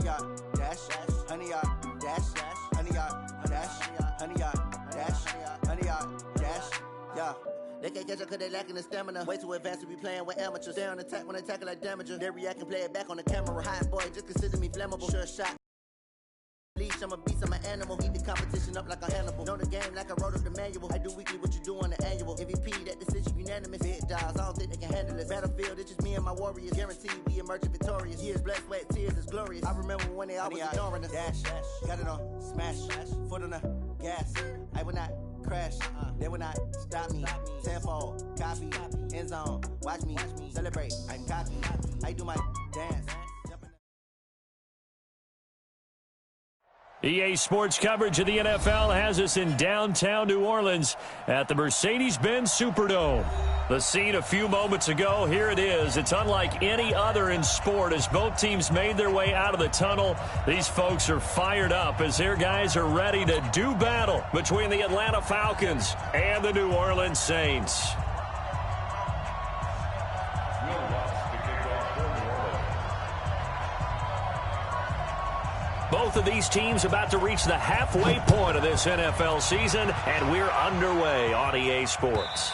yard dash, 100 yard dash, 100 yard dash, 100 yard dash, 100 yard dash, yeah. They can't catch up cause they lacking the stamina. Way too advanced to be playing with amateurs. Stay on attack when they tackle like damager. They react and play it back on the camera. Hot boy, just consider me flammable. Sure shot. Leash, I'm a beast, I'm an animal. Eat the competition up like a Hannibal. Know the game like I wrote up the manual. I do weekly what you do on the annual. MVP, that decision unanimous. Big dials, I don't think they can handle it. Battlefield, it's just me and my warriors. Guaranteed we emerging victorious. Years, blood, sweat, tears is glorious. I remember when they always ignoring us. Dash, got it on, smash, foot on the gas. I will not crash, they will not stop me. Tenfold, copy, end zone. Watch me, celebrate. I'm cocky, I do my dance. EA Sports coverage of the NFL has us in downtown New Orleans at the Mercedes-Benz Superdome. The scene a few moments ago, here it is. It's unlike any other in sport as both teams made their way out of the tunnel. These folks are fired up as their guys are ready to do battle between the Atlanta Falcons and the New Orleans Saints. Both of these teams about to reach the halfway point of this NFL season, and we're underway on EA Sports.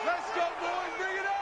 Let's go, boys. Bring it up.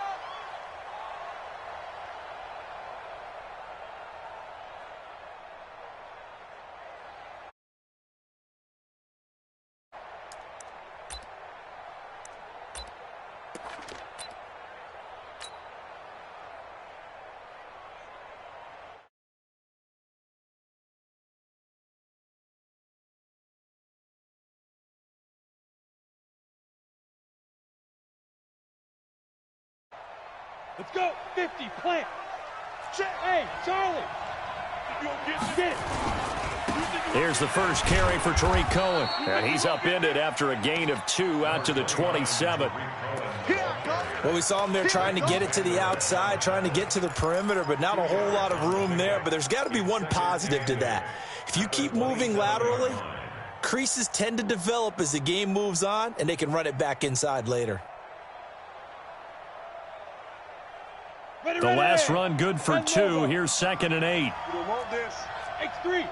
Let's go. 50, plant. Check. Hey, Charlie. Get it. Here's the first carry for Tariq Cohen. And he's upended after a gain of 2 out to the 27. Well, we saw him there trying to get it to the outside, trying to get to the perimeter, but not a whole lot of room there. But there's got to be one positive to that. If you keep moving laterally, creases tend to develop as the game moves on, and they can run it back inside later. The last run good for 2. Here's 2nd and 8. You don't want this. X3,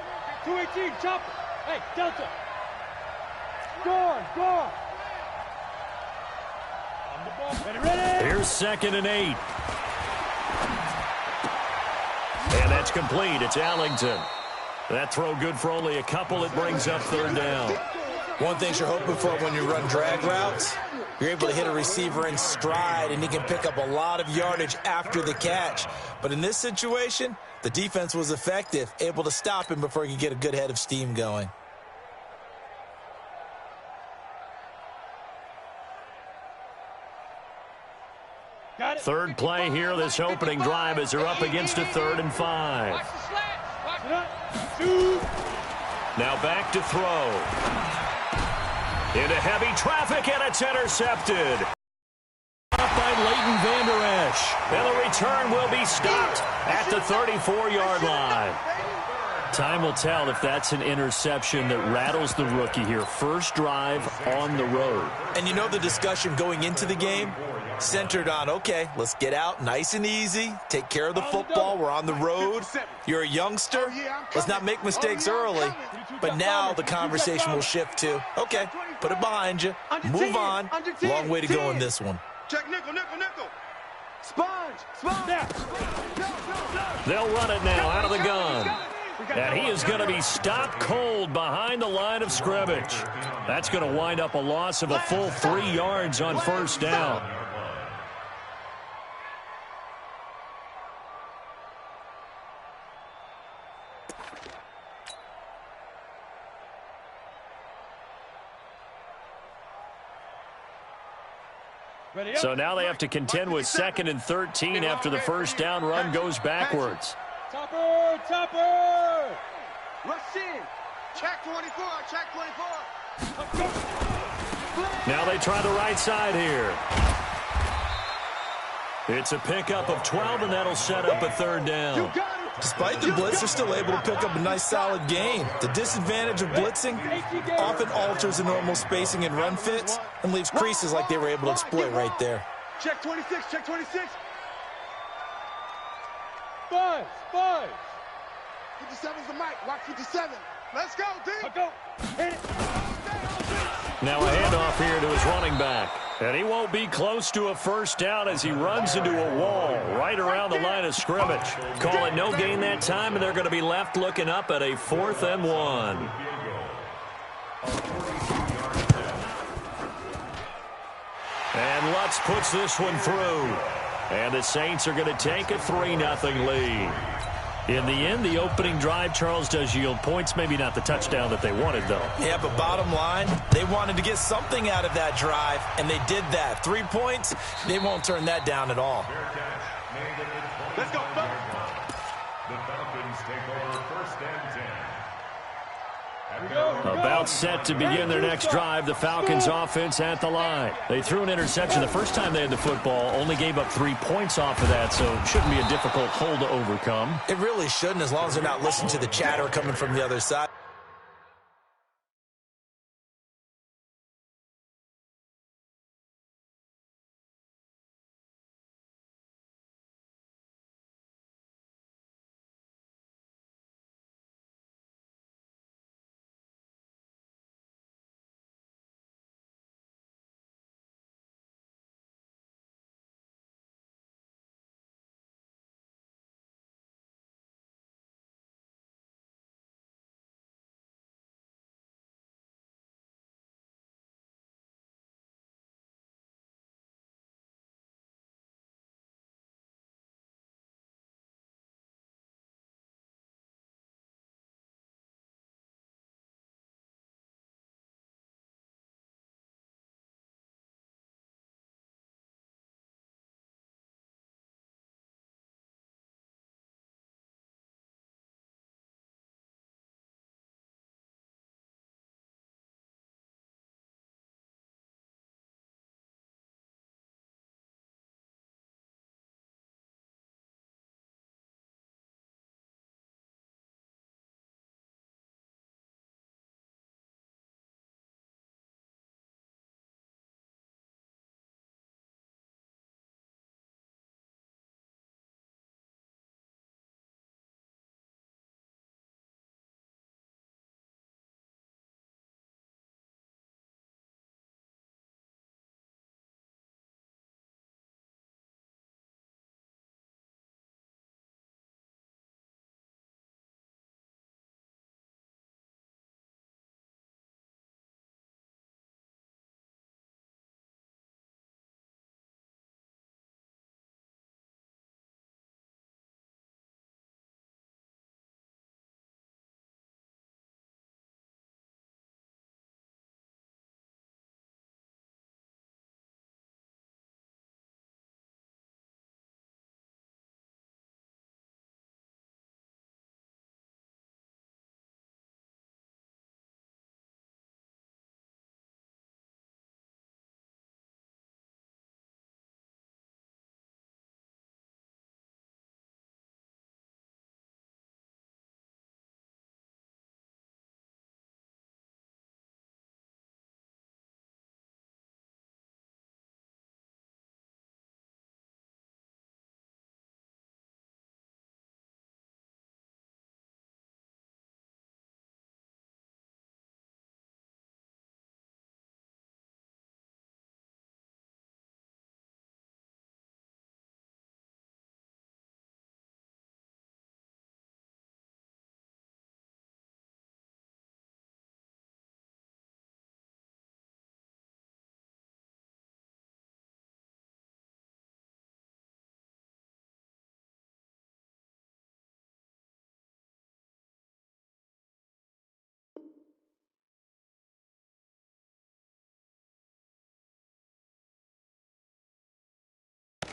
218, chopper. Hey, Delta. Score. On the ball. Ready. Here's 2nd and 8. And that's complete. It's Allington. That throw good for only a couple. It brings up 3rd down. One thing you're hoping for when you run drag routes, you're able to hit a receiver in stride, and he can pick up a lot of yardage after the catch. But in this situation, the defense was effective, able to stop him before he could get a good head of steam going. Third play here, this opening drive, as they're up against a 3rd and 5. Now back to throw. Into heavy traffic, and it's intercepted. Up by Leighton Vander Esch. And the return will be stopped at the 34-yard line. Time will tell if that's an interception that rattles the rookie here. First drive on the road. And you know the discussion going into the game centered on, okay, let's get out nice and easy, take care of the football, we're on the road, you're a youngster, let's not make mistakes early. But now the conversation will shift to, okay, put it behind you, move on, long way to go in this one. Check nickel. Sponge. They'll run it now out of the gun. And he is going to be stopped cold behind the line of scrimmage. That's going to wind up a loss of a full 3 yards on 1st down. So now they have to contend with 2nd and 13 after the first down run goes backwards. Topper! Rush in. Check 24. Now they try the right side here. It's a pickup of 12, and that'll set up a 3rd down. Despite the blitz, they're still able to pick up a nice solid gain. The disadvantage of blitzing often alters the normal spacing and run fits and leaves creases like they were able to exploit right there. Check 26. Buzz. 57's the mic. Watch 57. Let's go, D. Go. Hit it. Now a handoff here to his running back. And he won't be close to a first down as he runs into a wall right around the line of scrimmage. Call it no gain that time, and they're going to be left looking up at a 4th and 1. And Lutz puts this one through. And the Saints are going to take a 3-0 lead. In the end, the opening drive, Charles, does yield points. Maybe not the touchdown that they wanted, though. Yeah, but bottom line, they wanted to get something out of that drive, and they did that. 3 points, they won't turn that down at all. Let's go. The Falcons take over 1st and 10. About set to begin their next drive, the Falcons offense at the line. They threw an interception the first time they had the football, only gave up 3 points off of that, so it shouldn't be a difficult hole to overcome. It really shouldn't, as long as they're not listening to the chatter coming from the other side.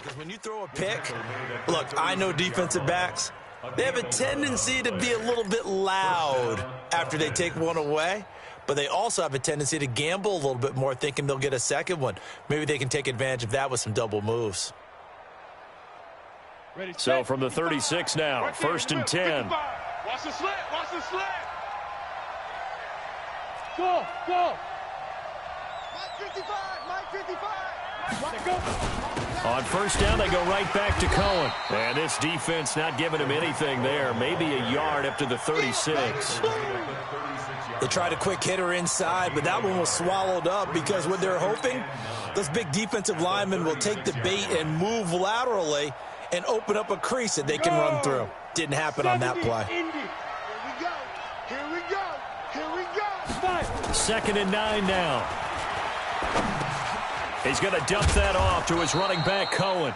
Because when you throw a pick, look, I know defensive backs, they have a tendency to be a little bit loud after they take one away, but they also have a tendency to gamble a little bit more, thinking they'll get a second one. Maybe they can take advantage of that with some double moves. So from the 36 now, 1st and 10. Watch the slant. Watch the slant. Go. Mike 55. Mike 55. On first down, they go right back to Cohen. And this defense not giving him anything there. Maybe a yard up to the 36. They tried a quick hitter inside, but that one was swallowed up because what they're hoping, those big defensive linemen will take the bait and move laterally and open up a crease that they can run through. Didn't happen on that play. Here we go. Here we go. Here we go. 2nd and 9 now. He's going to dump that off to his running back, Cohen.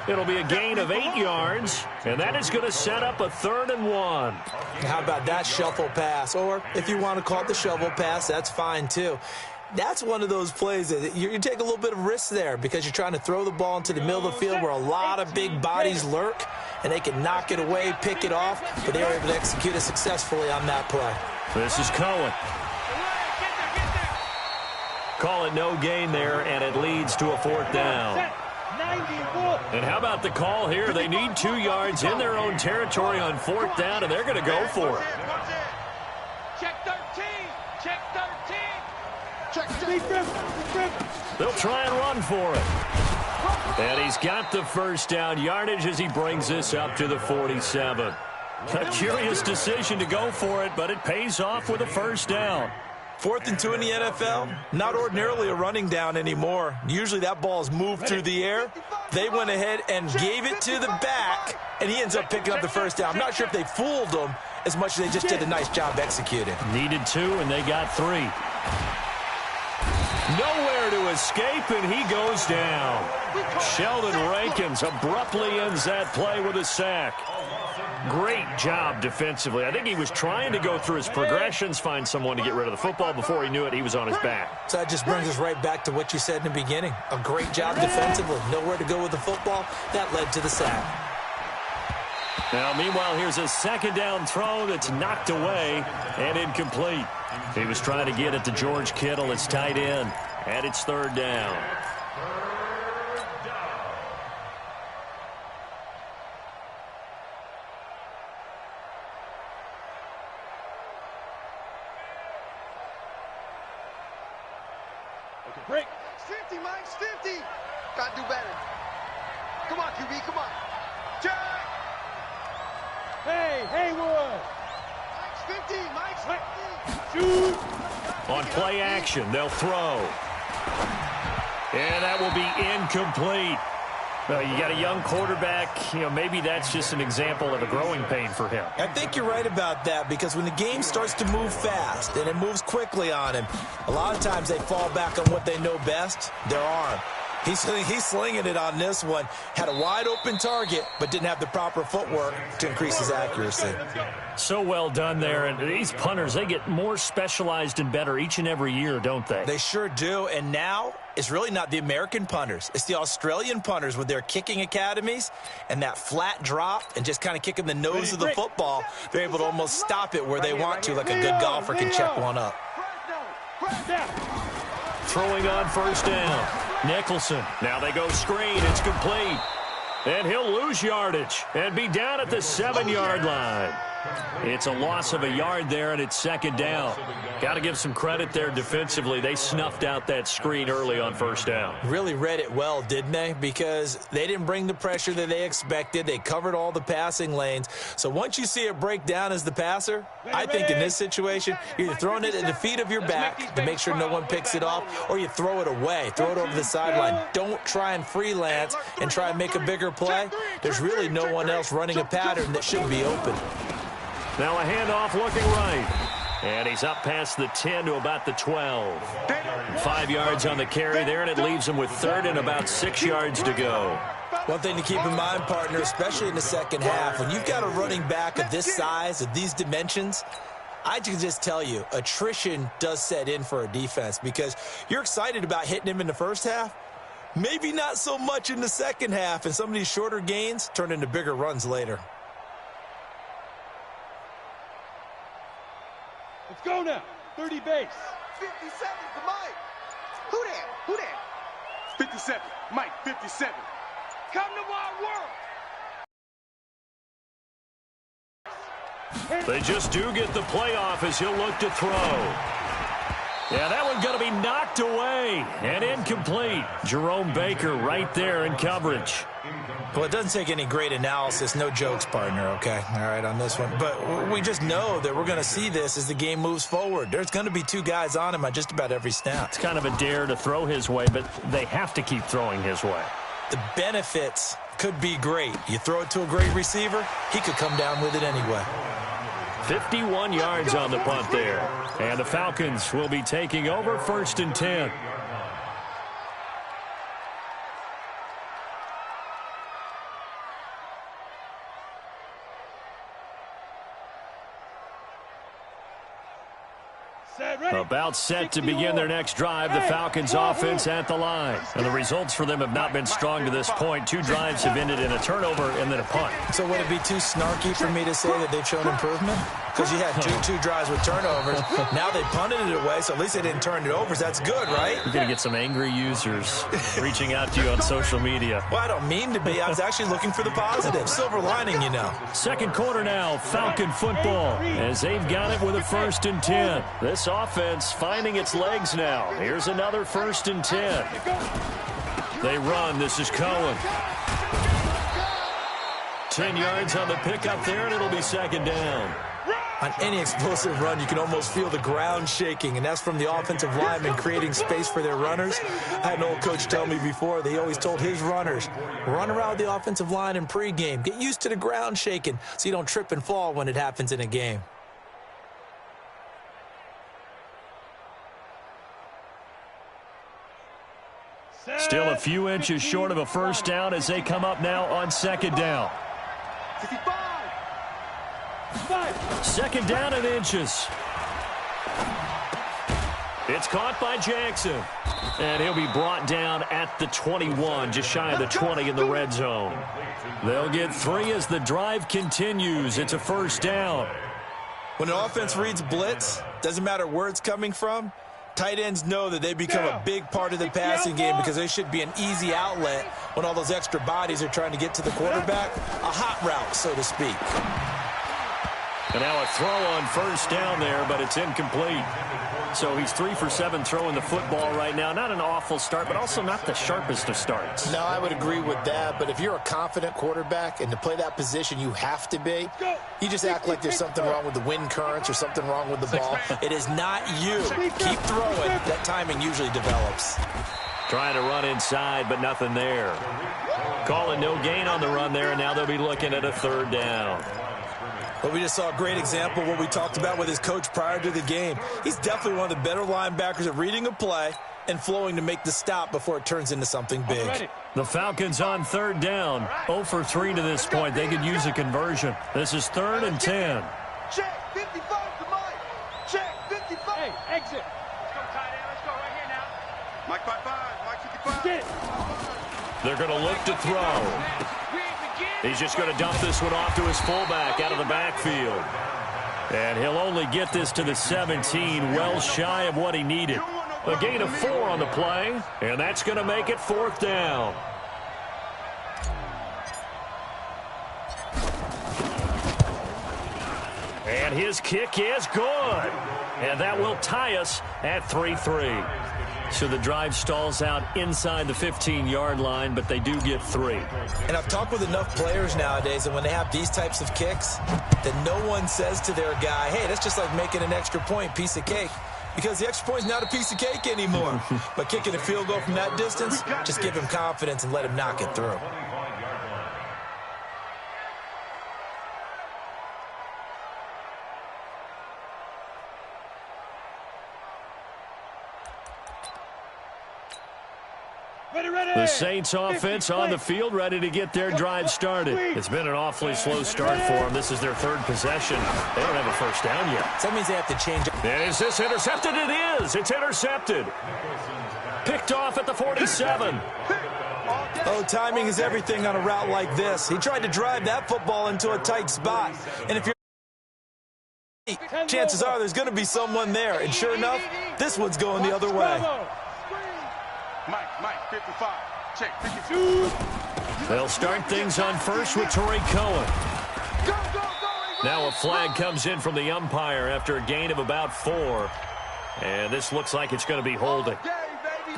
It'll be a gain of 8 yards, and that is going to set up a 3rd and 1. How about that shuffle pass? Or if you want to call it the shovel pass, that's fine too. That's one of those plays that you take a little bit of risk there because you're trying to throw the ball into the middle of the field where a lot of big bodies lurk, and they can knock it away, pick it off, but they were able to execute it successfully on that play. This is Cohen. Call it no gain there, and it leads to a 4th down. And how about the call here? They need 2 yards in their own territory on 4th down, and they're going to go for it. Check 13. Check 13. They'll try and run for it. And he's got the first down yardage as he brings this up to the 47. A curious decision to go for it, but it pays off with a first down. 4th and 2 in the NFL, not ordinarily a running down anymore. Usually that ball is moved through the air. They went ahead and gave it to the back, and he ends up picking up the first down. I'm not sure if they fooled him as much as they just did a nice job executing. Needed 2, and they got 3. Nowhere to escape, and he goes down. Sheldon Rankins abruptly ends that play with a sack. Great job defensively. I think he was trying to go through his progressions, find someone to get rid of the football. Before he knew it, he was on his back. So that just brings us right back to what you said in the beginning. A great job defensively. Nowhere to go with the football. That led to the sack. Now, meanwhile, here's a 2nd down throw that's knocked away and incomplete. He was trying to get it to George Kittle, his tight end, and it's 3rd down. Break. 50, Mike's 50. Gotta do better. Come on, QB, come on. Jack. Hey, Haywood. Mike's 50, Mike's 50. Shoot. On play action, they'll throw. And that will be incomplete. You got a young quarterback. Maybe that's just an example of a growing pain for him. I think you're right about that because when the game starts to move fast and it moves quickly on him, a lot of times they fall back on what they know best, their arm. He's slinging it on this one. Had a wide open target, but didn't have the proper footwork to increase his accuracy. So well done there. And these punters, they get more specialized and better each and every year, don't they? They sure do. And now it's really not the American punters. It's the Australian punters with their kicking academies and that flat drop and just kind of kicking the nose of the football. They're able to almost stop it where they want to, like a good golfer can check one up. Throwing on first down. Nicholson. Now they go screen. It's complete. And he'll lose yardage and be down at the 7-yard line. It's a loss of a yard there, and it's 2nd down. Got to give some credit there defensively. They snuffed out that screen early on first down. Really read it well, didn't they? Because they didn't bring the pressure that they expected. They covered all the passing lanes. So once you see it break down as the passer, I think in this situation, you're either throwing it at the feet of your back to make sure no one picks it off, or you throw it away, throw it over the sideline. Don't try and freelance and try and make a bigger play. There's really no one else running a pattern that should be open. Now a handoff looking right. And he's up past the 10 to about the 12. 5 yards on the carry there, and it leaves him with 3rd and about 6 yards to go. One thing to keep in mind, partner, especially in the second half, when you've got a running back of this size, of these dimensions, I can just tell you, attrition does set in for a defense because you're excited about hitting him in the first half. Maybe not so much in the second half, and some of these shorter gains turn into bigger runs later. Let's go now. 30 base. 57 for Mike. Who that? Who that? 57. Mike, 57. Come to my world. They just do get the playoff as he'll look to throw. Yeah, that one's going to be knocked away and incomplete. Jerome Baker right there in coverage. Well, it doesn't take any great analysis. No jokes, partner, okay? All right, on this one. But we just know that we're going to see this as the game moves forward. There's going to be 2 guys on him on just about every snap. It's kind of a dare to throw his way, but they have to keep throwing his way. The benefits could be great. You throw it to a great receiver, he could come down with it anyway. 51 yards on the punt there. And the Falcons will be taking over 1st and 10. About set to begin their next drive, the Falcons offense at the line. And the results for them have not been strong to this point. 2 drives have ended in a turnover and then a punt. So would it be too snarky for me to say that they've shown improvement? Because you had two drives with turnovers. Now they punted it away, so at least they didn't turn it over. So that's good, right? You're going to get some angry users reaching out to you on social media. Well, I don't mean to be. I was actually looking for the positive. Silver lining, you know. Second quarter now, Falcon football, as they've got it with a 1st and 10. This offense finding its legs now. Here's another 1st and 10. They run. This is Cohen. 10 yards on the pickup there, and it'll be 2nd down. On any explosive run, you can almost feel the ground shaking, and that's from the offensive linemen creating space for their runners. I had an old coach tell me before, they always told his runners, run around the offensive line in pregame. Get used to the ground shaking so you don't trip and fall when it happens in a game. Still a few inches short of a 1st down as they come up now on 2nd down. 2nd down in inches. It's caught by Jackson. And he'll be brought down at the 21, just shy of the 20 in the red zone. They'll get 3 as the drive continues. It's a 1st down. When an offense reads blitz, doesn't matter where it's coming from, tight ends know that they become a big part of the passing game because they should be an easy outlet when all those extra bodies are trying to get to the quarterback. A hot route, so to speak. And now a throw on 1st down there, but it's incomplete. So he's 3 for 7 throwing the football right now. Not an awful start, but also not the sharpest of starts. No, I would agree with that. But if you're a confident quarterback and to play that position you have to be, you just act like there's something wrong with the wind currents or something wrong with the ball. It is not you. Keep throwing. That timing usually develops. Trying to run inside, but nothing there. Calling no gain on the run there, and now they'll be looking at a 3rd down. But we just saw a great example of what we talked about with his coach prior to the game. He's definitely one of the better linebackers at reading a play and flowing to make the stop before it turns into something big. The Falcons on 3rd down. 0 for 3 to this point. They could use a conversion. This is 3rd and 10. Check 55 to Mike. Check 55. Hey, exit. Let's go, tight end. Let's go right here now. Mike 55. Mike 55. Get it. They're going to look to throw. He's just going to dump this one off to his fullback out of the backfield. And he'll only get this to the 17, well shy of what he needed. A gain of 4 on the play, and that's going to make it 4th down. And his kick is good. And that will tie us at 3-3. So the drive stalls out inside the 15-yard line, but they do get 3. And I've talked with enough players nowadays, and when they have these types of kicks, that no one says to their guy, hey, that's just like making an extra point, piece of cake. Because the extra point is not a piece of cake anymore. But kicking a field goal from that distance, just give him confidence and let him knock it through. The Saints offense on the field, ready to get their drive started. It's been an awfully slow start for them. This is their 3rd possession. They don't have a 1st down yet. So that means they have to change. And is this intercepted? It is. It's intercepted. Picked off at the 47. Oh, timing is everything on a route like this. He tried to drive that football into a tight spot. And if you're, chances are there's going to be someone there. And sure enough, this one's going the other way. Mike, 55. Check 52. They'll start things on 1st with Tariq Cohen. Now a flag comes in from the umpire after a gain of about 4. And this looks like it's going to be holding.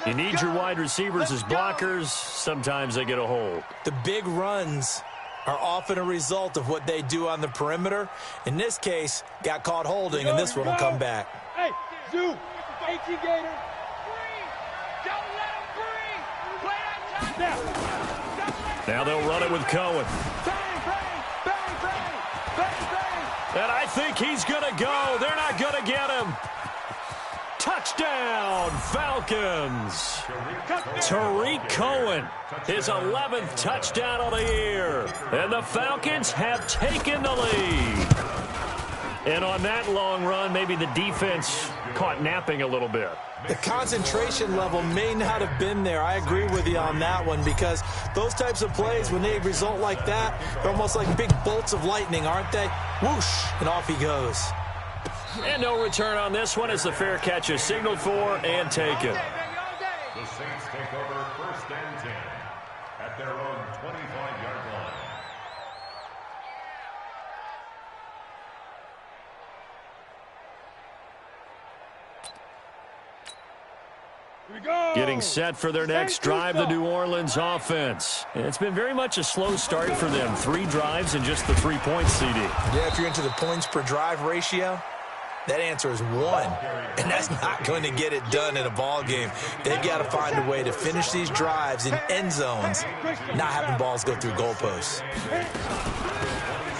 You need your wide receivers as blockers. Sometimes they get a hold. The big runs are often a result of what they do on the perimeter. In this case, got caught holding, and this one will come back. Hey, Zoo, 18 Gator. Don't let him breathe. Play that time. Now they'll run it with Cohen. Bang, bang, bang, bang, bang, bang. And I think he's going to go. They're not going to get him. Touchdown, Falcons. Tariq Cohen, his 11th touchdown of the year. And the Falcons have taken the lead. And on that long run, maybe the defense caught napping a little bit. The concentration level may not have been there. I agree with you on that one, because those types of plays, when they result like that, they're almost like big bolts of lightning, aren't they? Whoosh, and off he goes. And no return on this one as the fair catch is signaled for and taken. The Saints take over 1st and 10 at their own 25-yard line. Getting set for their next drive, the New Orleans offense. And it's been very much a slow start for them. 3 drives and just the 3 points, CD. Yeah, if you're into the points per drive ratio, that answer is 1. And that's not going to get it done in a ball game. They've got to find a way to finish these drives in end zones, not having balls go through goalposts.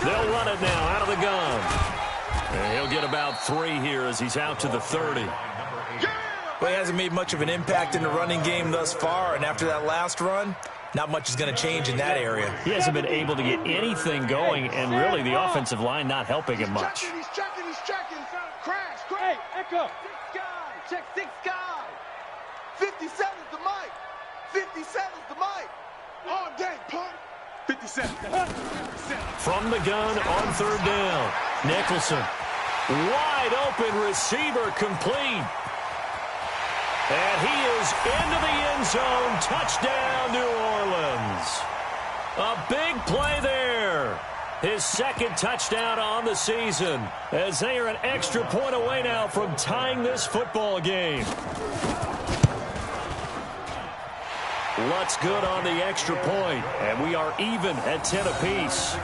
They'll run it now out of the gun. And he'll get about 3 here as he's out to the 30. Well, he hasn't made much of an impact in the running game thus far, and after that last run, not much is going to change in that area. He hasn't been able to get anything going, and really the offensive line not helping him much. He's checking. Crash. Hey, Echo. 6 guy. Check 6 guy. 57's the mic. 57's the mic. All day, punk. 57. From the gun on 3rd down. Nicholson. Wide open receiver complete. And he is into the end zone. Touchdown, New Orleans. A big play there. His 2nd touchdown on the season, as they are an extra point away now from tying this football game. What's good on the extra point, and we are even at 10 apiece.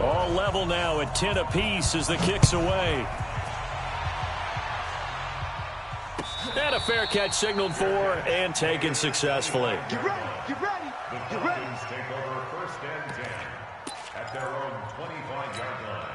All level now at 10 apiece as the kick's away. And a fair catch signaled for and taken successfully. Get ready. The Falcons take over 1st and 10 at their own 25-yard line.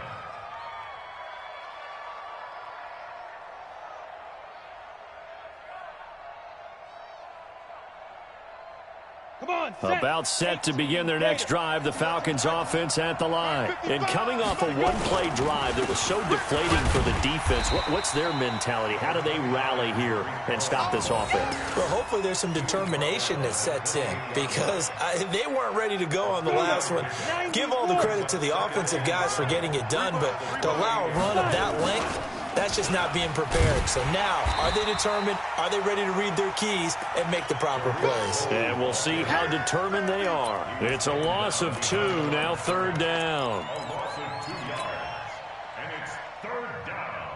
About set to begin their next drive, the Falcons offense at the line. And coming off a one-play drive that was so deflating for the defense, what's their mentality? How do they rally here and stop this offense? Well, hopefully there's some determination that sets in, because they weren't ready to go on the last one. Give all the credit to the offensive guys for getting it done, but to allow a run of that length, that's just not being prepared. So now, are they determined? Are they ready to read their keys and make the proper plays? And we'll see how determined they are. It's a loss of 2, now 3rd down. A loss of 2 yards, and it's 3rd down.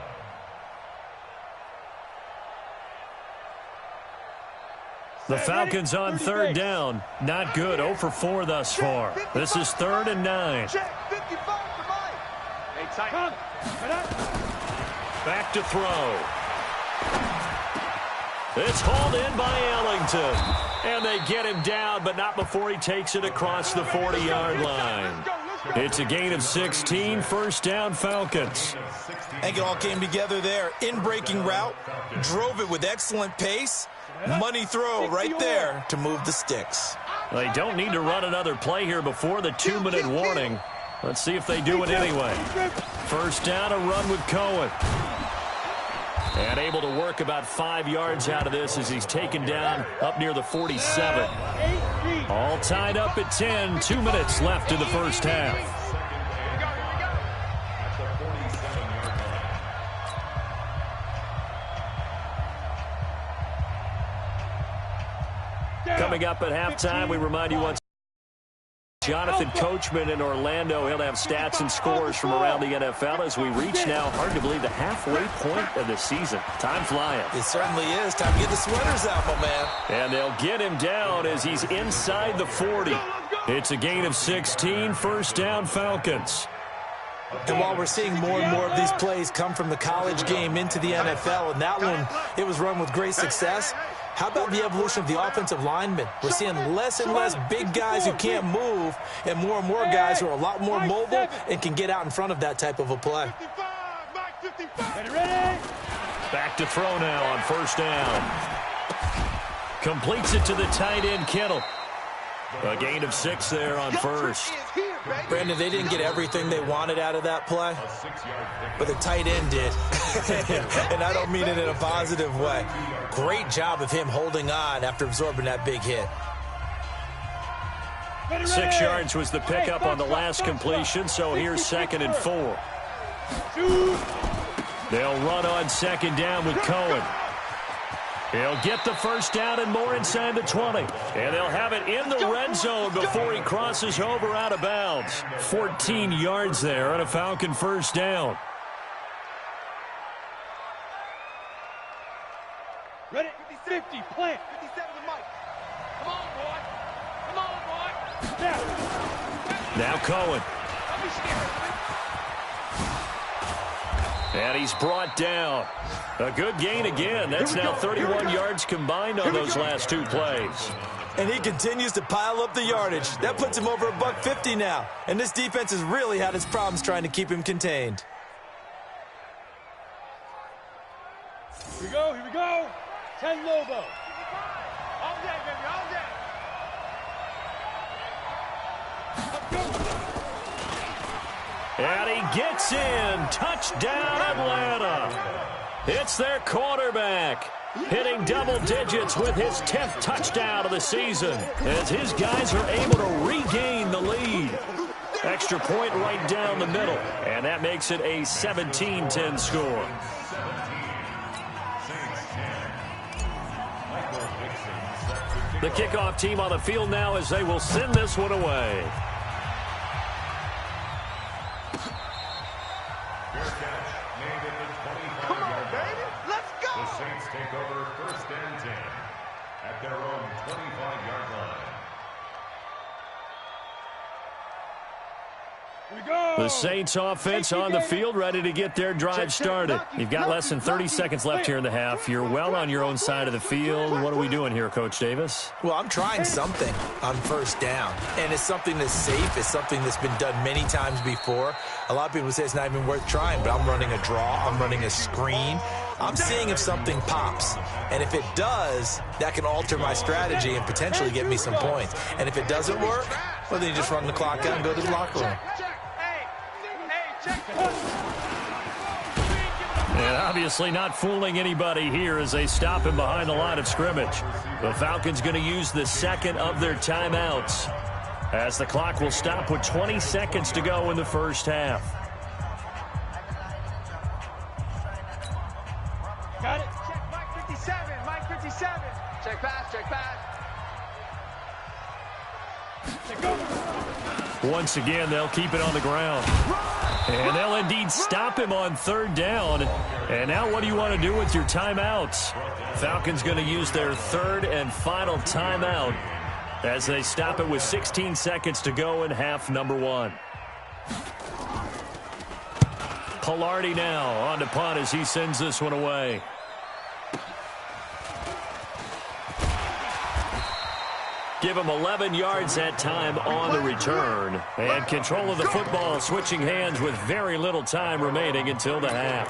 The Falcons on 3rd down. Not good. 0 for 4 thus far. This is 3rd and 9. Check 55 to Mike. Hey, tight. Back to throw. It's hauled in by Ellington. And they get him down, but not before he takes it across the 40-yard line. It's a gain of 16, 1st down Falcons. I think it all came together there. In-breaking route, drove it with excellent pace. Money throw right there to move the sticks. They don't need to run another play here before the 2-minute warning. Let's see if they do it anyway. 1st down, a run with Cohen. And able to work about 5 yards out of this as he's taken down up near the 47. All tied up at 10. 2 minutes left in the first half. Coming up at halftime, we remind you once Jonathan Coachman in Orlando. He'll have stats and scores from around the NFL as we reach now, hard to believe, the halfway point of the season. Time flying. It certainly is. Time to get the sweaters out, my man. And they'll get him down as he's inside the 40. It's a gain of 16, first down Falcons. And while we're seeing more and more of these plays come from the college game into the NFL, and that one, it was run with great success, how about the evolution of the offensive linemen? We're seeing less and less big guys who can't move and more guys who are a lot more mobile and can get out in front of that type of a play. Back to throw now on first down. Completes it to the tight end, Kittle. A gain of 6 there on first. Brandon, they didn't get everything they wanted out of that play, but the tight end did. And I don't mean it in a positive way. Great job of him holding on after absorbing that big hit. 6 yards was the pickup on the last completion, so here's 2nd and 4. They'll run on 2nd down with Cohen. He'll get the first down and more inside the 20. And they'll have it in the red zone before he crosses over out of bounds. 14 yards there on a Falcon first down. Ready? 50, plant. 57 to Mike. Come on, boy. Come on, boy. Now Cohen. Don't be scared. And he's brought down. A good gain again. That's now 31 yards combined on those last 2 plays. And he continues to pile up the yardage. That puts him over $150 now. And this defense has really had its problems trying to keep him contained. Here we go, here we go. 10 Lobo. All day, baby, all day. And he gets in. Touchdown, Atlanta. It's their quarterback, hitting double digits with his 10th touchdown of the season, as his guys are able to regain the lead. Extra point right down the middle, and that makes it a 17-10 score. The kickoff team on the field now as they will send this one away. Come on, baby. Let's go. The Saints take over 1st and 10 at their own 25-yard line. The Saints offense on the field, ready to get their drive started. You've got less than 30 seconds left here in the half. You're well on your own side of the field. What are we doing here, Coach Davis? Well, I'm trying something on first down, and it's something that's safe. It's something that's been done many times before. A lot of people say it's not even worth trying, but I'm running a draw. I'm running a screen. I'm seeing if something pops, and if it does, that can alter my strategy and potentially get me some points. And if it doesn't work, well, then you just run the clock out and go to the locker room. And obviously not fooling anybody here as they stop him behind the line of scrimmage. The Falcons going to use the 2nd of their timeouts as the clock will stop with 20 seconds to go in the first half. Got it. Check Mike 57. Mike 57. Check pass. Check pass. Once again, they'll keep it on the ground. And they'll indeed stop him on 3rd down. And now what do you want to do with your timeouts? Falcons going to use their 3rd and final timeout as they stop it with 16 seconds to go in half number 1. Pilardi now on to punt as he sends this one away. Give him 11 yards that time on the return. And control of the football switching hands with very little time remaining until the half.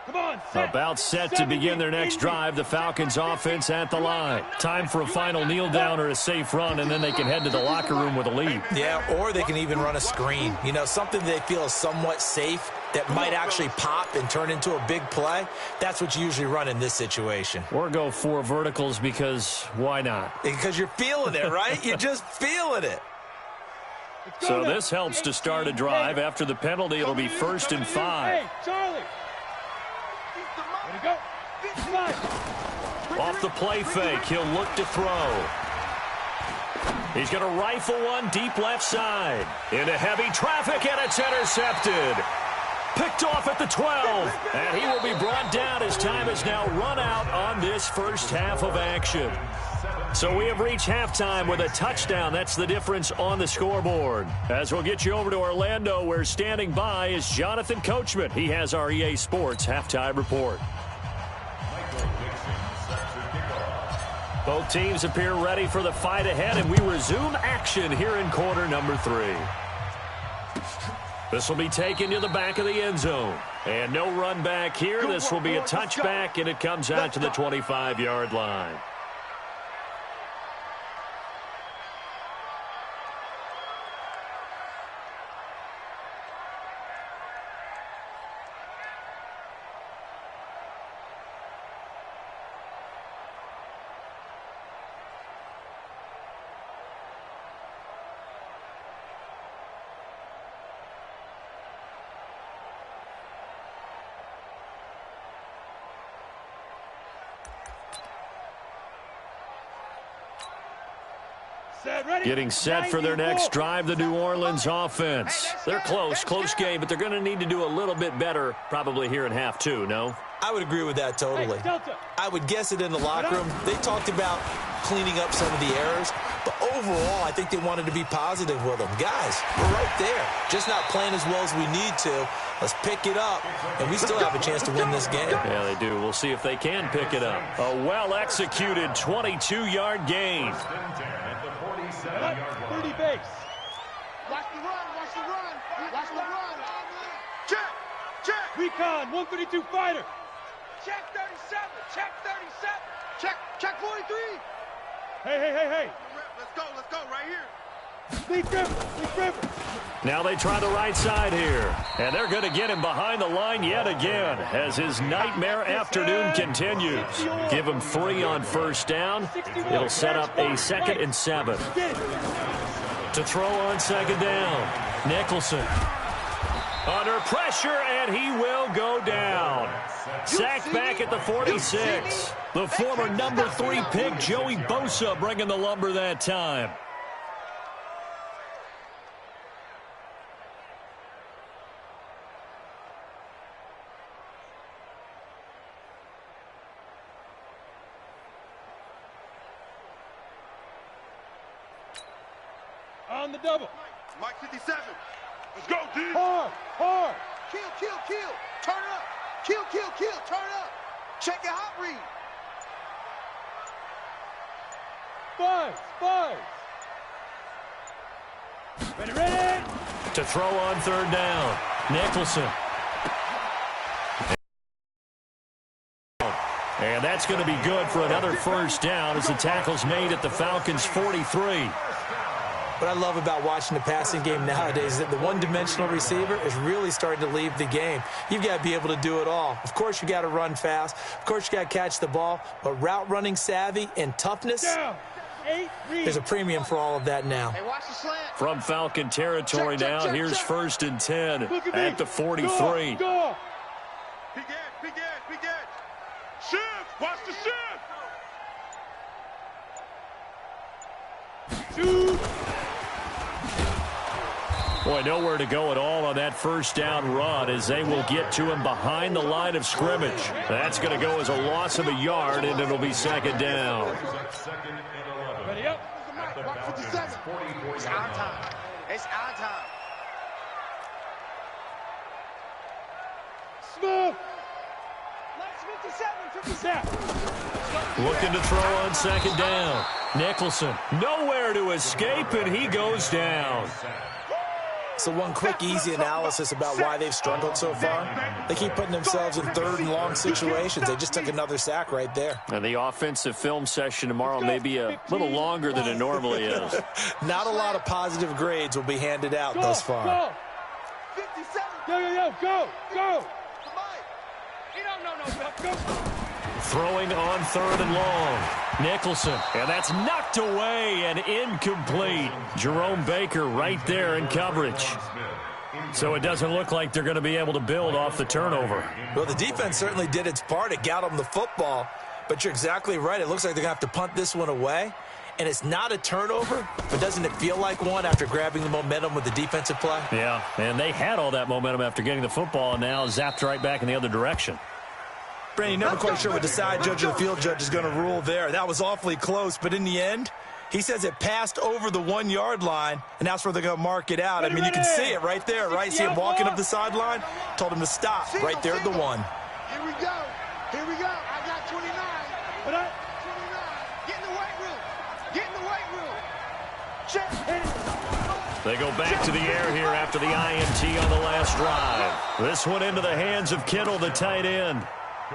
Come About set to begin their next drive, the Falcons offense at the line. Time for a final kneel down or a safe run, and then they can head to the locker room with a lead. Yeah, or they can even run a screen. You know, something they feel is somewhat safe that might actually pop and turn into a big play. That's what you usually run in this situation. Or go 4 verticals because why not? Because you're feeling it, right? You're just feeling it. So this helps to start a drive. After the penalty, it'll be 1st and 5. Hey, Charlie. Way to go. Off the play fake, he'll look to throw. He's going to rifle one deep left side. Into heavy traffic, and it's intercepted. Picked off at the 12. And he will be brought down as time is now run out on this first half of action. So we have reached halftime with a touchdown. That's the difference on the scoreboard. As we'll get you over to Orlando, where standing by is Jonathan Coachman. He has our EA Sports halftime report. Both teams appear ready for the fight ahead, and we resume action here in quarter number 3. This will be taken to the back of the end zone. And no run back here. This will be a touchback, and it comes out to the 25-yard line. Getting set for their next drive, the New Orleans offense. They're close game, but they're going to need to do a little bit better probably here in half 2, no? I would agree with that totally. I would guess it in the locker room. They talked about cleaning up some of the errors, but overall, I think they wanted to be positive with them. Guys, we're right there. Just not playing as well as we need to. Let's pick it up, and we still have a chance to win this game. Yeah, they do. We'll see if they can pick it up. A well-executed 22-yard gain. 30 base. Watch the run, watch the run, watch the run. Check, check. Recon, 152 fighter. Check 37, check 37. Check 43. Hey. Let's go, right here. Lee Griffin. Now they try the right side here. And they're going to get him behind the line yet again as his nightmare afternoon continues. Give him 3 on first down. It'll set up a 2nd and 7. To throw on 2nd down. Nicholson. Under pressure, and he will go down. Sacked back at the 46. The former number 3 pick, Joey Bosa, bringing the lumber that time. On the double. Mike 57. Let's go, dude. Hard. Kill. Turn it up. Kill. Turn it up. Check it hot read. Five. Ready. To throw on 3rd down. Nicholson. And that's going to be good for another first down as the tackle's made at the Falcons' 43. What I love about watching the passing game nowadays is that the one-dimensional receiver is really starting to leave the game. You've got to be able to do it all. Of course, you got to run fast. Of course, you got to catch the ball. But route running savvy and toughness, there's a premium for all of that now. Hey, watch the slant. From Falcon territory now, here's 1st and 10 at the 43. Go. Big Ed. Shift. Watch the shift. Shoot. Boy, nowhere to go at all on that first down run as they will get to him behind the line of scrimmage. That's going to go as a loss of a yard, and it'll be 2nd down. Ready up. It's our time. Smooth. 57. Looking to throw on 2nd down. Nicholson, nowhere to escape, and he goes down. So one quick, easy analysis about why they've struggled so far. They keep putting themselves in third and long situations. They just took another sack right there. And the offensive film session tomorrow may be a little longer than it normally is. Not a lot of positive grades will be handed out thus far. 57. Go. Go. Throwing on third and long. Nicholson, and that's knocked away and incomplete. Jerome Baker right there in coverage. So it doesn't look like they're going to be able to build off the turnover. Well, the defense certainly did its part. It got them the football. But you're exactly right. It looks like they're going to have to punt this one away. And it's not a turnover, but doesn't it feel like one after grabbing the momentum with the defensive play? Yeah, and they had all that momentum after getting the football and now zapped right back in the other direction. Brandon, you're never quite sure what the side judge or the field judge is going to rule there. That was awfully close, but in the end, he says it passed over the 1 yard line, and that's where they're going to mark it out. I mean, you can see it right there, right? See him walking up the sideline? Told him to stop right there at the 1. Here we go. I got 29. 29. Get in the weight room. Check. They go back to the air here after the INT on the last drive. This one into the hands of Kittle, the tight end.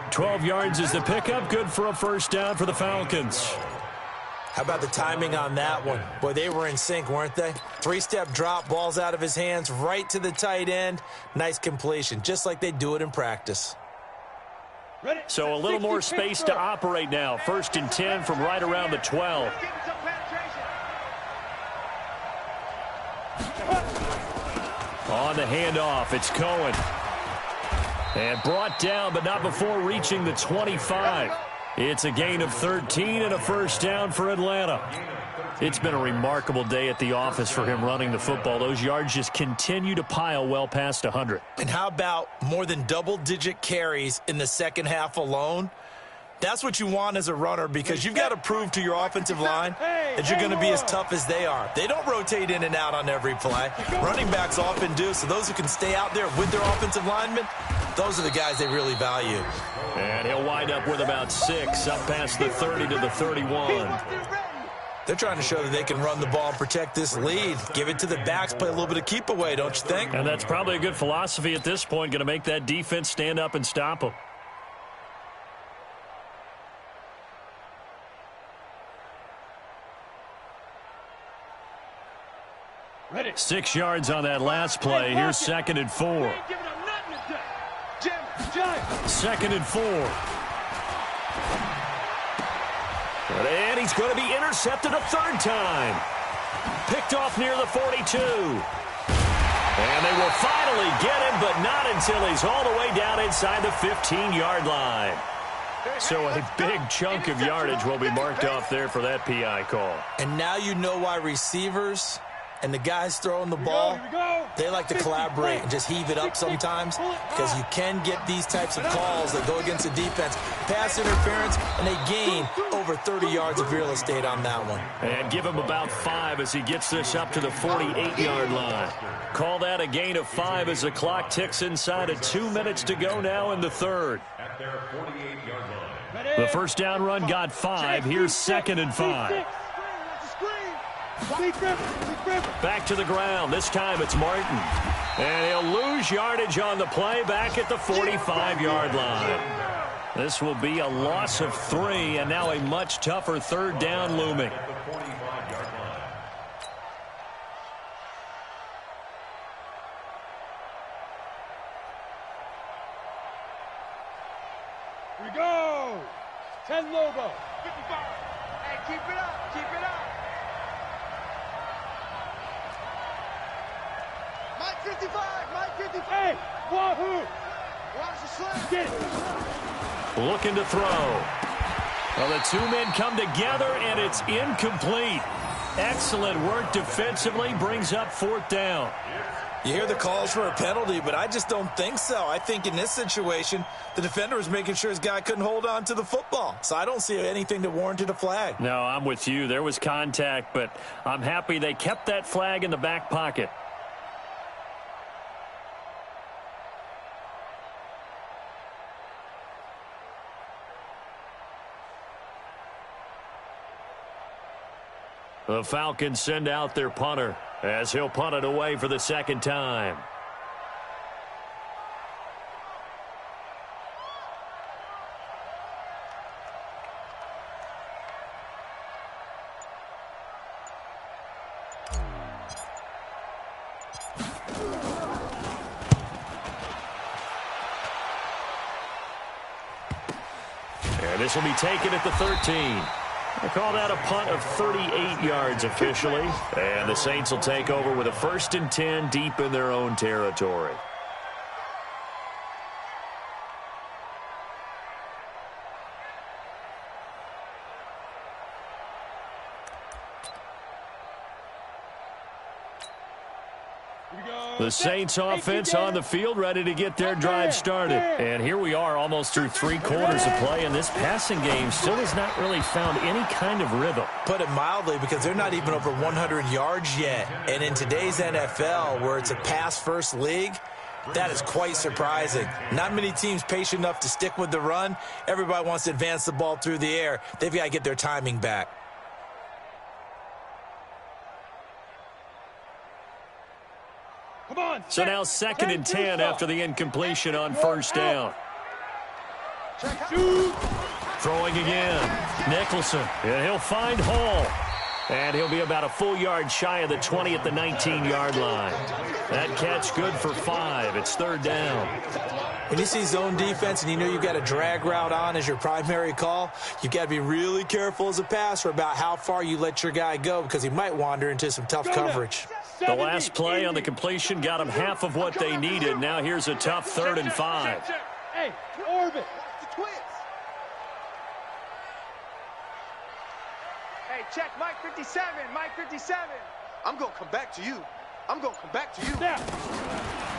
12 yards is the pickup. Good for a first down for the Falcons. How about the timing on that one? Boy, they were in sync, weren't they? 3-step drop, balls out of his hands, right to the tight end. Nice completion, just like they do it in practice. So a little more space to operate now. 1st and 10 from right around the 12. On the handoff, it's Cohen. And brought down, but not before reaching the 25. It's a gain of 13 and a first down for Atlanta. It's been a remarkable day at the office for him running the football. Those yards just continue to pile well past 100. And how about more than double-digit carries in the second half alone? That's what you want as a runner, because you've got to prove to your offensive line that you're going to be as tough as they are. They don't rotate in and out on every play. Running backs often do, so those who can stay out there with their offensive linemen, those are the guys they really value. And he'll wind up with about 6, up past the 30 to the 31. They're trying to show that they can run the ball and protect this lead. Give it to the backs, play a little bit of keep away, don't you think? And that's probably a good philosophy at this point, going to make that defense stand up and stop them. Ready. 6 yards on that last play. Here's 2nd and 4. 2nd and 4. And he's going to be intercepted a 3rd time. Picked off near the 42. And they will finally get him, but not until he's all the way down inside the 15-yard line. So a big chunk of yardage will be marked off there for that PI call. And now you know why receivers and the guys throwing the ball, they like to collaborate and just heave it up sometimes, because you can get these types of calls that go against the defense. Pass interference, and they gain over 30 yards of real estate on that one. And give him about 5 as he gets this up to the 48-yard line. Call that a gain of 5 as the clock ticks inside of 2 minutes to go now in the 3rd. At their 48-yard line. The first down run got 5. Here's 2nd and 5. Back to the ground. This time it's Martin. And he'll lose yardage on the play back at the 45-yard line. This will be a loss of 3, and now a much tougher 3rd down looming. Here we go. 10 logo. 55. Hey, keep it up. Keep it up. Mike 55. Mike 55. Hey, wahoo. Watch the slam. Get it. Looking to throw. Well, the 2 men come together, and it's incomplete. Excellent work defensively, brings up 4th down. You hear the calls for a penalty, but I just don't think so. I think in this situation, the defender was making sure his guy couldn't hold on to the football. So I don't see anything that warranted a flag. No, I'm with you. There was contact, but I'm happy they kept that flag in the back pocket. The Falcons send out their punter. as he'll punt it away for the second time. And this will be taken at the 13. They call that a punt of 38 yards officially. And the Saints will take over with a 1st and 10 deep in their own territory. The Saints offense on the field, ready to get their drive started. And here we are almost through 3 quarters of play, and this passing game still has not really found any kind of rhythm. Put it mildly, because they're not even over 100 yards yet. And in today's NFL, where it's a pass-first league, that is quite surprising. Not many teams patient enough to stick with the run. Everybody wants to advance the ball through the air. They've got to get their timing back. So now 2nd and 10 after the incompletion on 1st down. Throwing again. Nicholson. And he'll find Hall. And he'll be about a full yard shy of the 20 at the 19-yard line. That catch good for 5. It's 3rd down. When you see zone defense and you know you've got a drag route on as your primary call, you've got to be really careful as a passer about how far you let your guy go, because he might wander into some tough coverage. The last play on the completion got them half of what they needed. Now here's a tough 3rd and 5. Hey, orbit. The twins. Hey, check Mike 57. Mike 57. I'm going to come back to you. I'm going to come back to you. Now.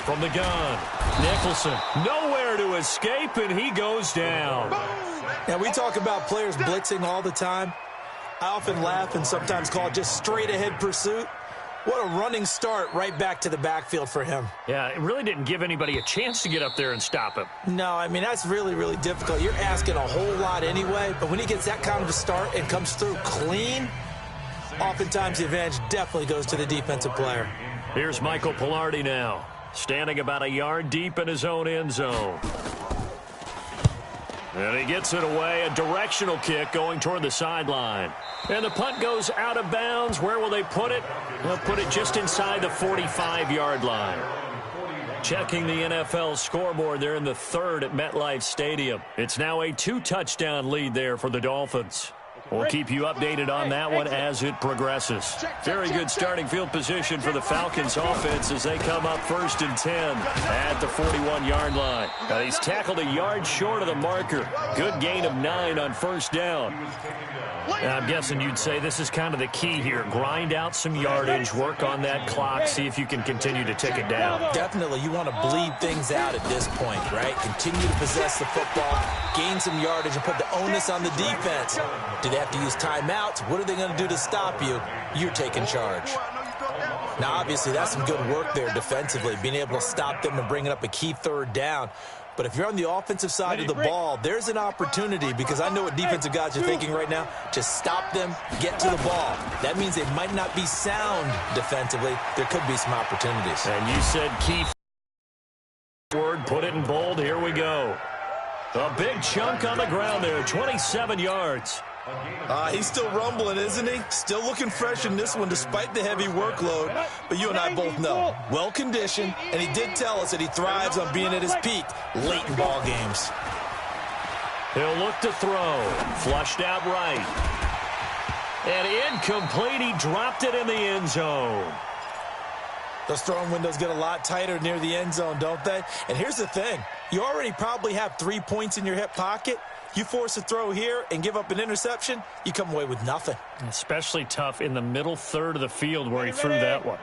From the gun, Nicholson. Nowhere to escape, and he goes down. Now, we talk about players blitzing all the time. I often laugh and sometimes call it just straight-ahead pursuit. What a running start right back to the backfield for him. Yeah, it really didn't give anybody a chance to get up there and stop him. No, I mean, that's really, really difficult. You're asking a whole lot anyway, but when he gets that kind of a start and comes through clean, oftentimes the advantage definitely goes to the defensive player. Here's Michael Pilardi now, standing about a yard deep in his own end zone. And he gets it away, a directional kick going toward the sideline. And the punt goes out of bounds. Where will they put it? They'll put it just inside the 45-yard line. Checking the NFL scoreboard, they're in the 3rd at MetLife Stadium. It's now a 2-touchdown lead there for the Dolphins. We'll keep you updated on that one as it progresses. Very good starting field position for the Falcons offense as they come up 1st and 10 at the 41-yard line. Now he's tackled a yard short of the marker. Good gain of 9 on 1st down. Now, I'm guessing you'd say this is kind of the key here. Grind out some yardage, work on that clock, see if you can continue to tick it down. Definitely, you want to bleed things out at this point, right? Continue to possess the football, gain some yardage, and put the onus on the defense. Do they have to use timeouts? What are they going to do to stop you? You're taking charge. Now, obviously, that's some good work there defensively, being able to stop them and bringing up a key 3rd down. But if you're on the offensive side of the ball, there's an opportunity, because I know what defensive guys are thinking right now, to stop them, get to the ball. That means they might not be sound defensively. There could be some opportunities. And you said key word, put it in bold. Here we go. A big chunk on the ground there, 27 yards. He's still rumbling, isn't he? Still looking fresh in this one despite the heavy workload. But you and I both know, well-conditioned, and he did tell us that he thrives on being at his peak late in ball games. He'll look to throw. Flushed out right. And incomplete. He dropped it in the end zone. Those throwing windows get a lot tighter near the end zone, don't they? And here's the thing. You already probably have 3 points in your hip pocket. You force a throw here and give up an interception, you come away with nothing. Especially tough in the middle 3rd of the field where he threw that one.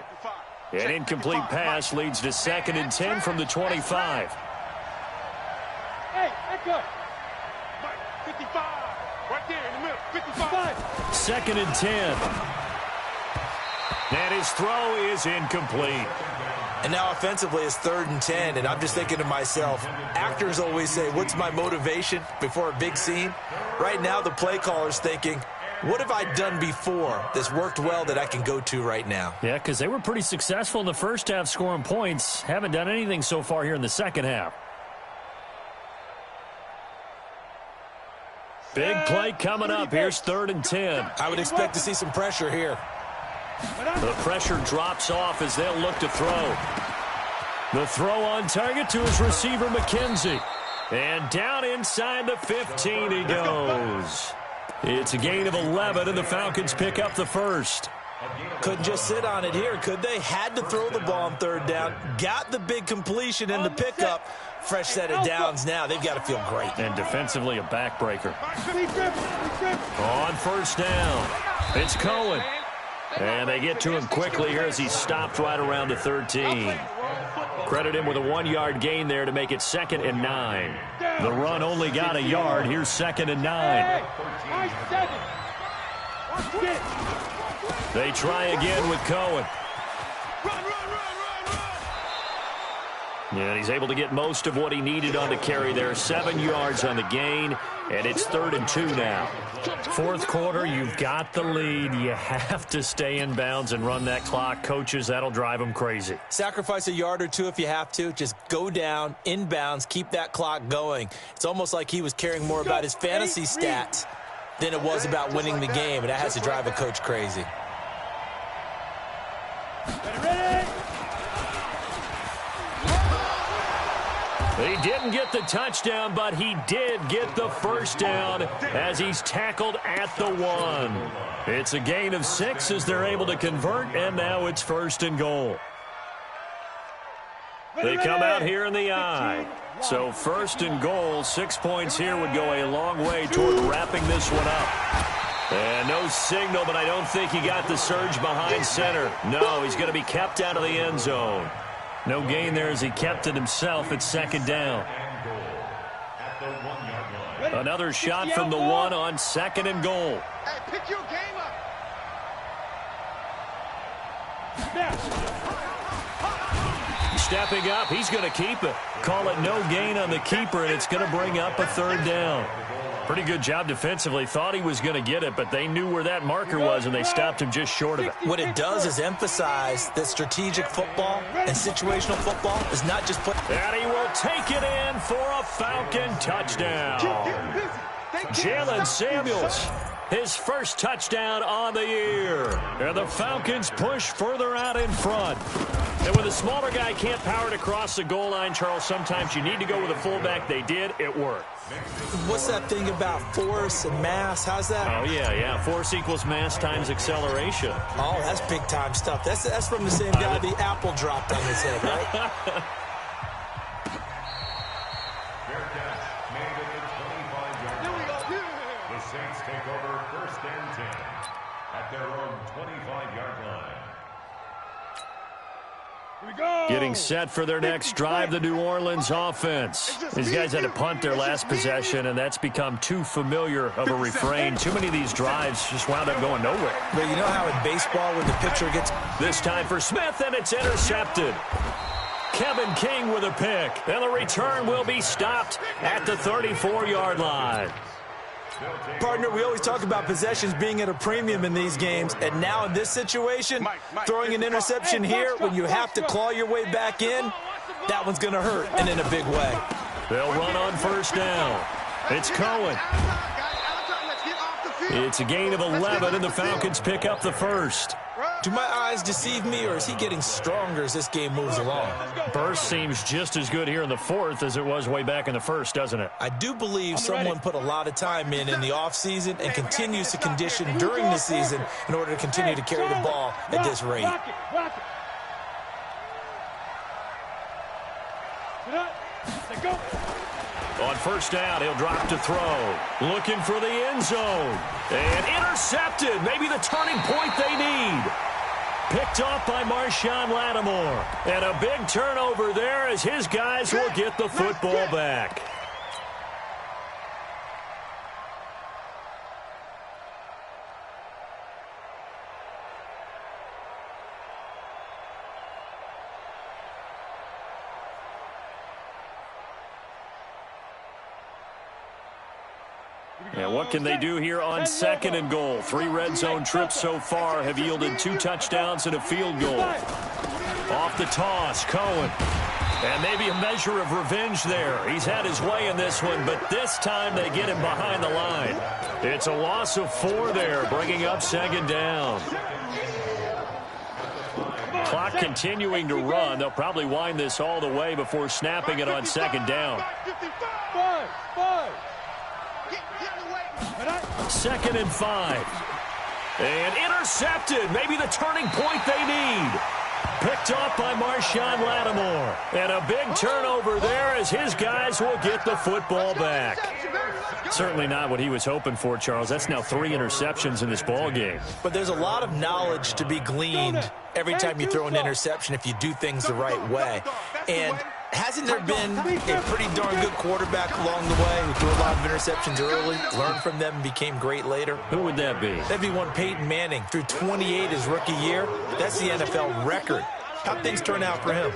An incomplete pass leads to 2nd and 10 from the 25. Hey, echo. 55. Right there in the middle. 55. 2nd and 10. And his throw is incomplete. And now offensively it's 3rd and 10, and I'm just thinking to myself, actors always say, what's my motivation before a big scene? Right now the play caller's thinking, What have I done before that's worked well that I can go to right now? Yeah, because they were pretty successful in the first half scoring points. Haven't done anything so far here in the second half. Big play coming up. Here's 3rd and 10. I would expect to see some pressure here. The pressure drops off as they'll look to throw. The throw on target to his receiver, McKenzie. And down inside the 15 he goes. It's a gain of 11, and the Falcons pick up the first. Couldn't just sit on it here, could they? Had to throw the ball on 3rd down. Got the big completion and the pickup. Fresh set of downs now. They've got to feel great. And defensively, a backbreaker. On 1st down, it's Cohen. And they get to him quickly here as he's stopped right around the 13. Credit him with a 1-yard gain there to make it 2nd and 9. The run only got a yard. Here's 2nd and 9. They try again with Cohen. And he's able to get most of what he needed on the carry there. 7 yards on the gain, and it's 3rd and 2 now. 4th quarter, you've got the lead. You have to stay in bounds and run that clock. Coaches, that'll drive them crazy. Sacrifice a yard or two if you have to. Just go down, in bounds, keep that clock going. It's almost like he was caring more about his fantasy stats than it was about winning the game, and that has to drive a coach crazy. He didn't get the touchdown, but he did get the 1st down as he's tackled at the 1. It's a gain of 6 as they're able to convert, and now it's 1st and goal. They come out here in the I. So 1st and goal, 6 points here would go a long way toward wrapping this one up. And no signal, but I don't think he got the surge behind center. No, he's going to be kept out of the end zone. No gain there as he kept it himself at 2nd down. Another shot from the 1 on 2nd and goal. Hey, pick your game up. Stepping up, he's going to keep it. Call it no gain on the keeper, and it's going to bring up a 3rd down. Pretty good job defensively. Thought he was going to get it, but they knew where that marker was, and they stopped him just short of it. What it does is emphasize that strategic football and situational football is not just put. And he will take it in for a Falcon touchdown. Jalen Samuels, his 1st touchdown on the year. And the Falcons push further out in front. And when the smaller guy can't power it across the goal line, Charles, sometimes you need to go with a fullback. They did. It worked. What's that thing about force and mass? How's that? Oh, yeah. Force equals mass times acceleration. Oh, that's big-time stuff. That's from the same guy the apple dropped on his head, right? The Saints take over 1st and 10 at their own 25-yard line. Getting set for their next drive, the New Orleans offense. These guys had to punt their last possession, and that's become too familiar of a refrain. Too many of these drives just wound up going nowhere. But you know how in baseball when the pitcher gets... This time for Smith, and it's intercepted. Kevin King with a pick, and the return will be stopped at the 34-yard line. Partner, we always talk about possessions being at a premium in these games, and now in this situation, throwing an interception here when you have to claw your way back in, that one's going to hurt, and in a big way. They'll run on 1st down. It's Cohen. It's a gain of 11, and the Falcons pick up the 1st. Do my eyes deceive me, or is he getting stronger as this game moves along? Burst seems just as good here in the 4th as it was way back in the 1st, doesn't it? I do believe someone put a lot of time in the offseason and continues to condition during the season in order to continue to carry the ball at this rate. On 1st down, he'll drop to throw. Looking for the end zone. And intercepted. Maybe the turning point they need. Picked off by Marshawn Lattimore. And a big turnover there as his guys will get the football back. And what can they do here on 2nd and goal? 3 red zone trips so far have yielded 2 touchdowns and a field goal. Off the toss, Cohen. And maybe a measure of revenge there. He's had his way in this one, but this time they get him behind the line. It's a loss of 4 there, bringing up 2nd down. Clock continuing to run. They'll probably wind this all the way before snapping it on 2nd down. 2nd and 5. And intercepted. Maybe the turning point they need. Picked off by Marshawn Lattimore. And a big turnover there as his guys will get the football back. Certainly not what he was hoping for, Charles. That's now 3 interceptions in this ball game. But there's a lot of knowledge to be gleaned every time you throw an interception if you do things the right way. And hasn't there been a pretty darn good quarterback along the way who threw a lot of interceptions early, learned from them, and became great later? Who would that be? That'd be one Peyton Manning. Threw 28 his rookie year. That's the NFL record. How'd things turn out for him?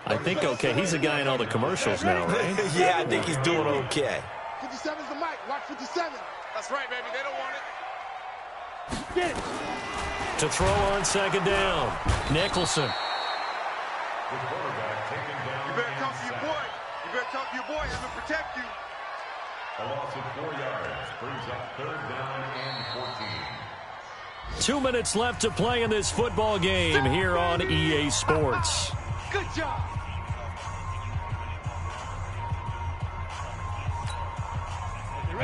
I think okay. He's a guy in all the commercials now, right? Yeah, I think he's doing okay. 57's the mic. Watch 57. That's right, baby. They don't want it. Get it. To throw on 2nd down. Nicholson. The quarterback taken down. You better talk to your boy. You better talk to your boy. He's going to protect you. A loss of 4 yards brings up 3rd down and 14. 2 minutes left to play in this football game here on EA Sports. Good job.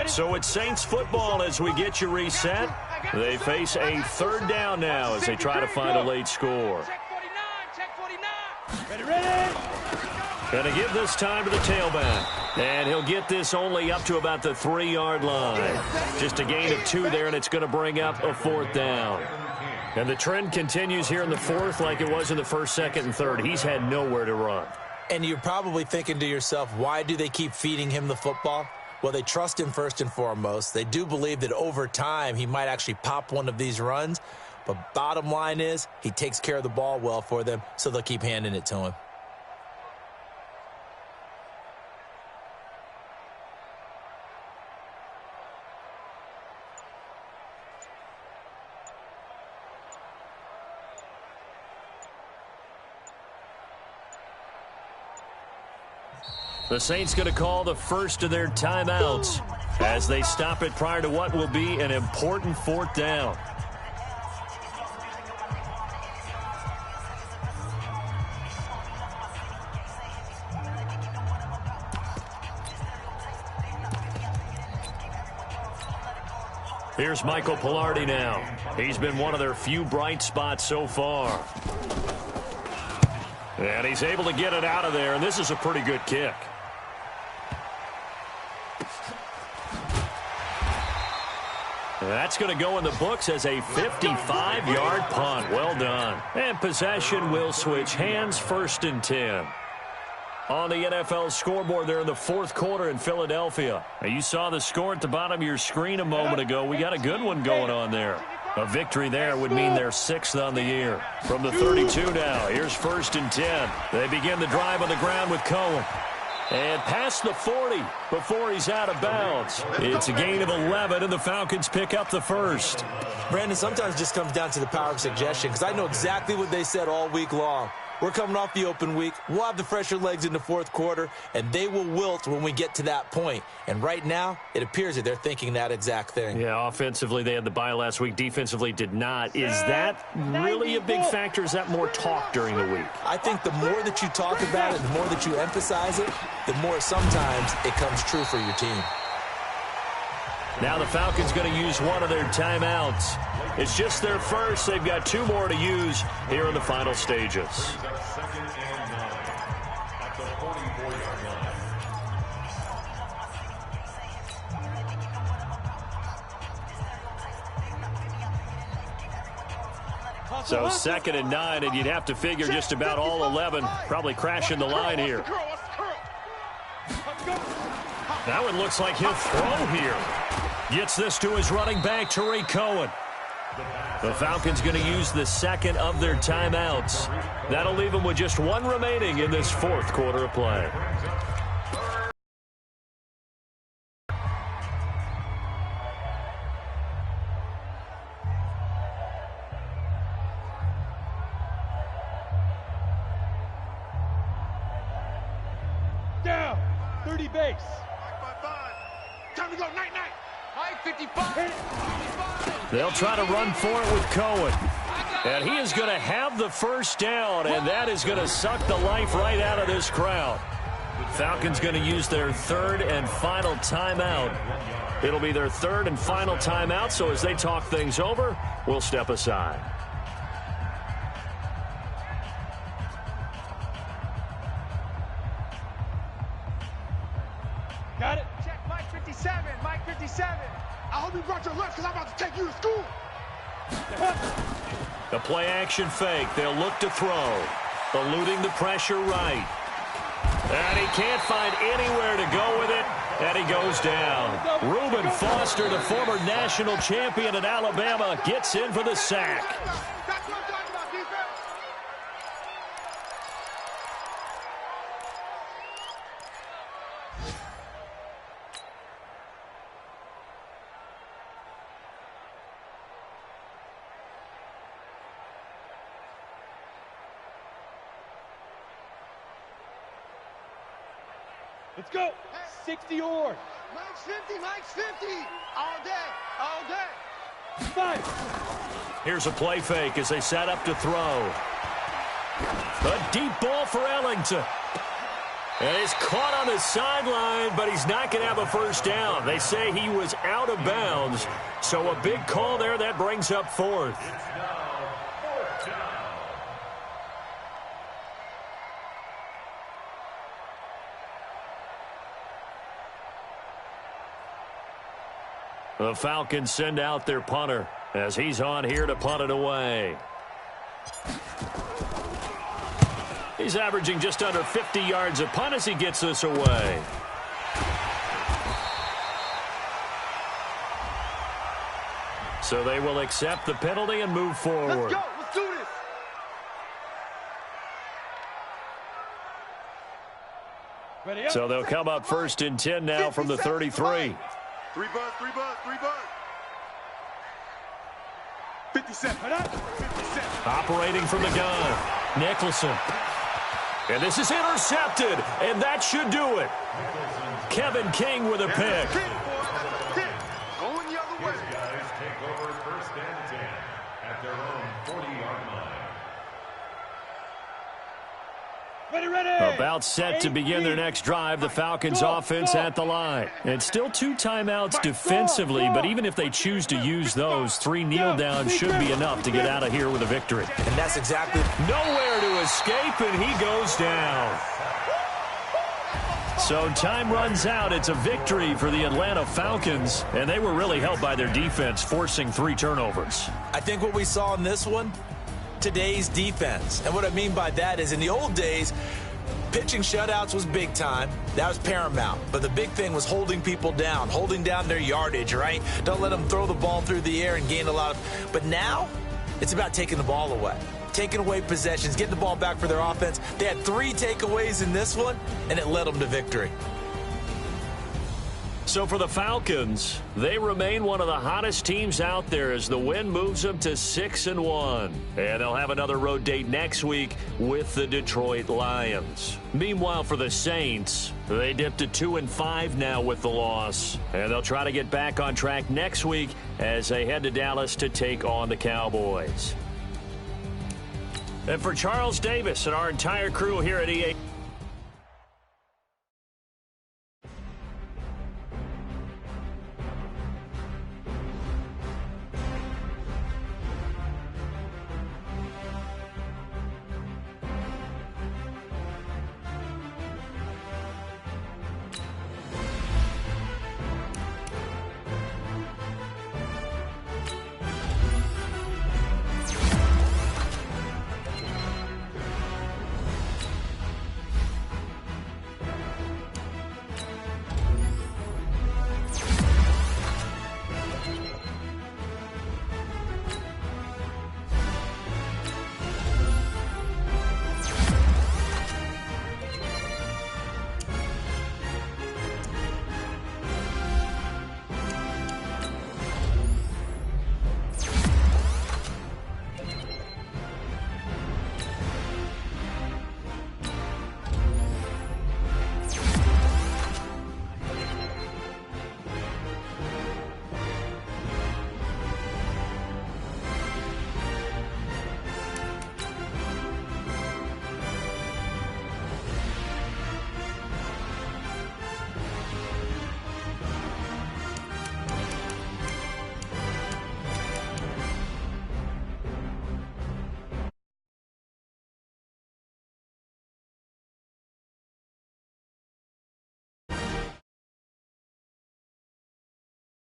So it's Saints football as we get you reset. They face a 3rd down now as they try to find a late score. Check 49. Ready. Going to give this time to the tailback. And he'll get this only up to about the 3-yard line. Just a gain of 2 there, and it's going to bring up a 4th down. And the trend continues here in the 4th like it was in the 1st, 2nd, and 3rd. He's had nowhere to run. And you're probably thinking to yourself, why do they keep feeding him the football? Well, they trust him first and foremost. They do believe that over time he might actually pop one of these runs. But bottom line is he takes care of the ball well for them, so they'll keep handing it to him. The Saints going to call the first of their timeouts as they stop it prior to what will be an important 4th down. Here's Michael Pilardi now. He's been one of their few bright spots so far. And he's able to get it out of there, and this is a pretty good kick. That's going to go in the books as a 55-yard punt. Well done. And possession will switch hands, 1st and 10. On the NFL scoreboard there in the 4th quarter in Philadelphia. Now, you saw the score at the bottom of your screen a moment ago. We got a good one going on there. A victory there would mean they're 6th on the year. From the 32 now, here's 1st and 10. They begin the drive on the ground with Cohen. And past the 40 before he's out of bounds. It's a gain of 11, and the Falcons pick up the 1st. Brandon, sometimes it just comes down to the power of suggestion, because I know exactly what they said all week long. We're coming off the open week. We'll have the fresher legs in the 4th quarter, and they will wilt when we get to that point. And right now, it appears that they're thinking that exact thing. Yeah, offensively, they had the bye last week. Defensively, did not. Is that really a big factor? Is that more talk during the week? I think the more that you talk about it, the more that you emphasize it, the more sometimes it comes true for your team. Now the Falcons going to use one of their timeouts. It's just their first. They've got 2 more to use here in the final stages. So 2nd and 9, and you'd have to figure just about all 11 probably crashing the line here. That one looks like he'll throw here. Gets this to his running back, Tariq Cohen. The Falcons going to use the 2nd of their timeouts. That'll leave them with just 1 remaining in this 4th quarter of play. down. 30 base. Time to go. Night. High 55. They'll try to run for it with Cohen. And he is going to have the first down, and that is going to suck the life right out of this crowd. Falcons going to use their third and final timeout. It'll be their third and final timeout, so as they talk things over, we'll step aside. Got it. Check Mike 57. Mike 57. I hope you brought your lunch because I'm about to take you to school. The play action fake. They'll look to throw. Eluding the pressure right. And he can't find anywhere to go with it. And he goes down. Reuben Foster, the former national champion at Alabama, gets in for the sack. That's what I'm talking about, defense. Let's go. 60 or. Mike's 50. Mike's 50. All day. 5. Here's a play fake as they set up to throw. A deep ball for Ellington. And he's caught on the sideline, but he's not going to have a first down. They say he was out of bounds. So a big call there that brings up fourth. The Falcons send out their punter as he's on here to punt it away. He's averaging just under 50 yards a punt as he gets this away. So they will accept the penalty and move forward. Let's go. Let's do this. Ready up. So they'll come up first and 10 now from the 33. 3 buzz. 57. 57. Operating from the gun. Nicholson. And this is intercepted, and that should do it. Kevin King with a pick. Going the other way. These guys take over first and 10 at their own 40-yard line. Ready. About set to begin their next drive, the Falcons offense at the line. And still 2 timeouts defensively, but even if they choose to use those, 3 kneel downs should be enough to get out of here with a victory. And that's exactly... Nowhere to escape, and he goes down. So time runs out. It's a victory for the Atlanta Falcons, and they were really helped by their defense, forcing 3 turnovers. I think what we saw in this one, today's defense. And what I mean by that is in the old days, pitching shutouts was big time. That was paramount. But the big thing was holding people down, holding down their yardage, right? Don't let them throw the ball through the air and gain a lot of... But now, it's about taking the ball away. Taking away possessions, getting the ball back for their offense. They had 3 takeaways in this one, and it led them to victory. So for the Falcons, they remain one of the hottest teams out there as the win moves them to 6-1. And they'll have another road date next week with the Detroit Lions. Meanwhile, for the Saints, they dipped to 2-5 now with the loss. And they'll try to get back on track next week as they head to Dallas to take on the Cowboys. And for Charles Davis and our entire crew here at EA...